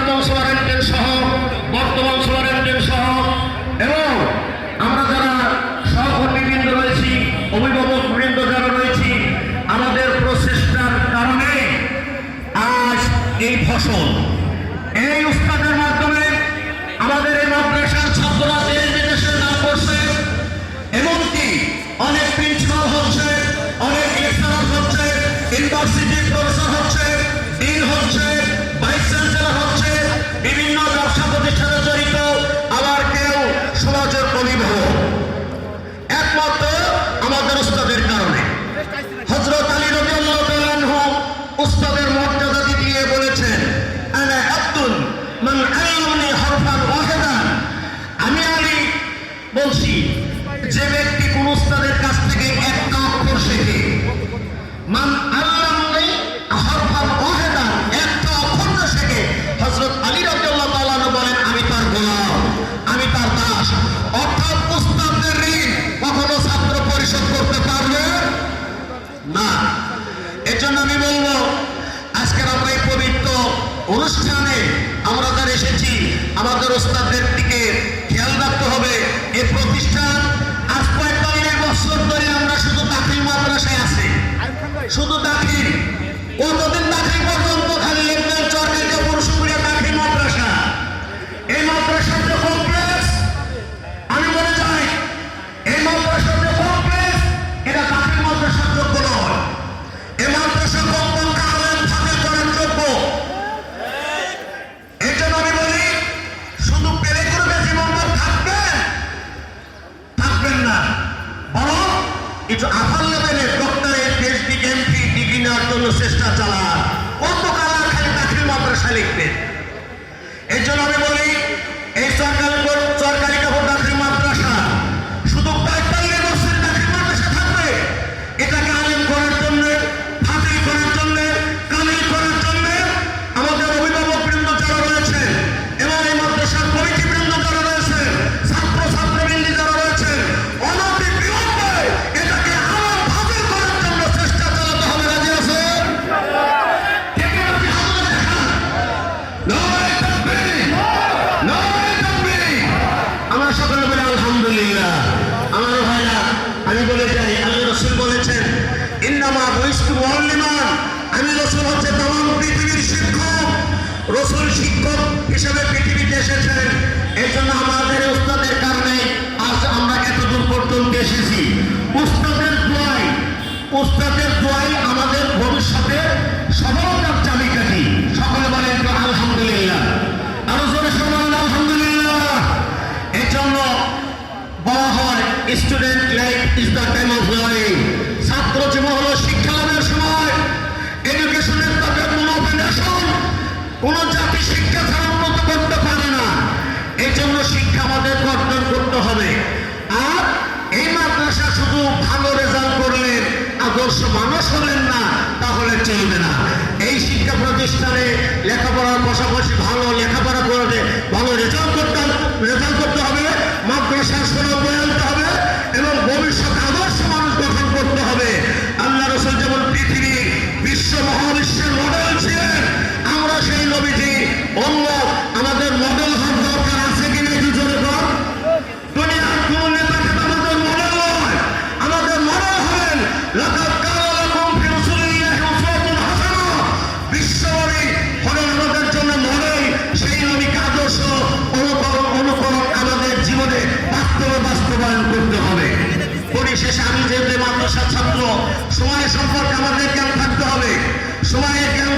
প্রাক্তন সুপারিনটেন্ডেন্ট সহ বর্তমান সুপারিনটেন্ডেন্ট সহ এবং আমরা যারা সহকর্মীবৃন্দ রয়েছি, অভিভাবকবৃন্দ যারা রয়েছি, আমাদের প্রচেষ্টার কারণে আজ এই ফসল, এই উস্তাদের মাধ্যমে আমাদের এই মাদ্রাসার ছাত্ররা দেশ বিদেশের নাম করছে। এমনকি অনেক প্রিন্সিপাল হচ্ছে, অনেক লেকচারার হচ্ছে, ইউনিভার্সিটির প্রফেসর হচ্ছে, ডিন হচ্ছে, ভাইস চ্যান্সেলর হচ্ছে, বিভিন্ন ব্যবসা প্রতিষ্ঠানে জড়িত, আবার কেউ সমাজের অভিভাবক। একমাত্র আমাদের উস্তাদের কারণে। হযরত আলী রাদিয়াল্লাহু তাআলা আনহু উস্তাদের মর্যাদা দিয়ে বলেছেন, আনা আব্দুন মান আল্লামানি হারফান ওয়াহিদান। আমি আলী বলছি, যে ব্যক্তি কোন উস্তাদের কাছ থেকে একটা অক্ষর শেখে, মান আল্লামানি হারফান ওয়াহিদান, একটা অক্ষর শেখে, হযরত আলী রাদিয়াল্লাহু তাআলা আনহু বলেন, আমি তার গোলাম, আমি তার দাস। অর্থাৎ উস্তাদের ঋণ কখনো ছাত্র পরিশোধ করতে পারবে না। এজন্য আমি বলবো, আজকের আমরা এই পবিত্র অনুষ্ঠানে আমরা যারা এসেছি, আমাদের উস্তাদের দিকে খেয়াল রাখতে হবে। এই প্রতিষ্ঠান আজ 45 বছর ধরে আমরা শুধু দাখিল মাদ্রাসায় আছি, শুধু দাখিল। কতদিন দাখিল পর্যন্ত খালি লিখবেন চরকারিয়া পুরুষপুরিয়া দাখিল মাদ্রাসা। এই মাদ্রাসার যে কমপ্লেক্স, আমি বলে যাই, এই মাদ্রাসার যে কমপ্লেক্স, এটা দাখিল মাদ্রাসার যোগ্য নয়। এই মাদ্রাসা কমপক্ষে আলেম ফাজিল করার যোগ্য। এই জন্য আমি বলি, শুধু পেলে করে বেশি নম্বর থাকবেন না, বরং একটু আফার লেভেলের ডক্টরেট, পিএইচডি, এমপি ডিগ্রি নেওয়ার জন্য চেষ্টা চালান। কত কালার খালি দাখিল মাদ্রাসা লিখবেন। এই জন্য আমি বলি, এই সরকারি কাপড় দাখিল মাদ্রাসা শুধু 45 বছর দাখিল মাদ্রাসা থাকবে। এটাকে আলেম করার জন্য, ফাজিল করার জন্য, কামিল করার জন্য আমাদের অভিভাবকবৃন্দ যারা রয়েছেন এবং এই মাদ্রাসার কমিটিবৃন্দ যারা রয়েছেন, ছাত্রছাত্রীবৃন্দ যারা রয়েছেন, অনতি বিলম্বে এটাকে আলেম ফাজিল করার জন্য চেষ্টা চালাতে হবে। রাজি আছেন? কে কে রাজি আছেন? দেখান। নারায়ে তাকবীর, নারায়ে তাকবীর। আমরা সকলে বলি আলহামদুলিল্লাহ। আমার ভাইরা, আমি বলে যাই, আল্লাহ রাসূল বলেছেন, ইন্নামা বুইস্তু মুআল্লিমান, আমি রাসূল হচ্ছে तमाम পৃথিবীর শিক্ষক। রাসূল শিক্ষক হিসেবে পৃথিবীতে এসেছেন। এই জন্য আমাদের উস্তাদের কারণে আজ আমরা এতদূর পর্যন্ত এসেছি। উস্তাদের দোয়াই আমাদের ভবিষ্যতে সফলতার চাবিকাঠি। সকলে বলেন আলহামদুলিল্লাহ। আরো জোরে বলেন আলহামদুলিল্লাহ। এই জন্য বলা হয়, student life is the time of learning. ছাত্র জীবন হলো শিক্ষা লাভের সময়। এডুকেশনের তাদের মনোফেশন। কোন জাতি শিক্ষা ছাড়া উন্নত করতে পারে না। এই জন্য শিক্ষা আমাদের অর্জন করতে হবে। আর এই মাদ্রাসা শুধু ভালো রেজাল্ট করলে, আদর্শ মানুষ হলেন না, তাহলে চলবে না। এই শিক্ষা প্রতিষ্ঠানে লেখাপড়ার পাশাপাশি ভালো লেখাপড়া করে ভালো রেজাল্ট করতে হবে, মাদ্রাসার সুনাম বয়ে আনতে হবে এবং ভবিষ্যৎ আদর্শ মানুষ গঠন করতে হবে। আল্লাহ রাসূল যেমন পৃথিবী বিশ্ব মহাবিশ্বের মডেল ছিলেন, আমরা সেই নবীজি অন্য আমাদের মডেল হওয়ার দরকার আছে কিনা একটু জোরে বল। দুনিয়ার কোন নেতাকে আমাদের মডেল নয়, আমাদের মডেল হলেন লাকাদ কানা লাকুম ফি রাসূলিল্লাহি উসওয়াতুন হাসানাহ। বিশ্বনবী হলেন আমাদের জন্য মডেল। সেই নবীকে আদর্শ অনুকরণ আমাদের জীবনে বাস্তবায়ন করতে হবে। পরিশেষে আমি যেহেতু মাদ্রাসার ছাত্র, সময় সম্পর্কে আমাদের জ্ঞান থাকতে হবে। সময়ের জ্ঞান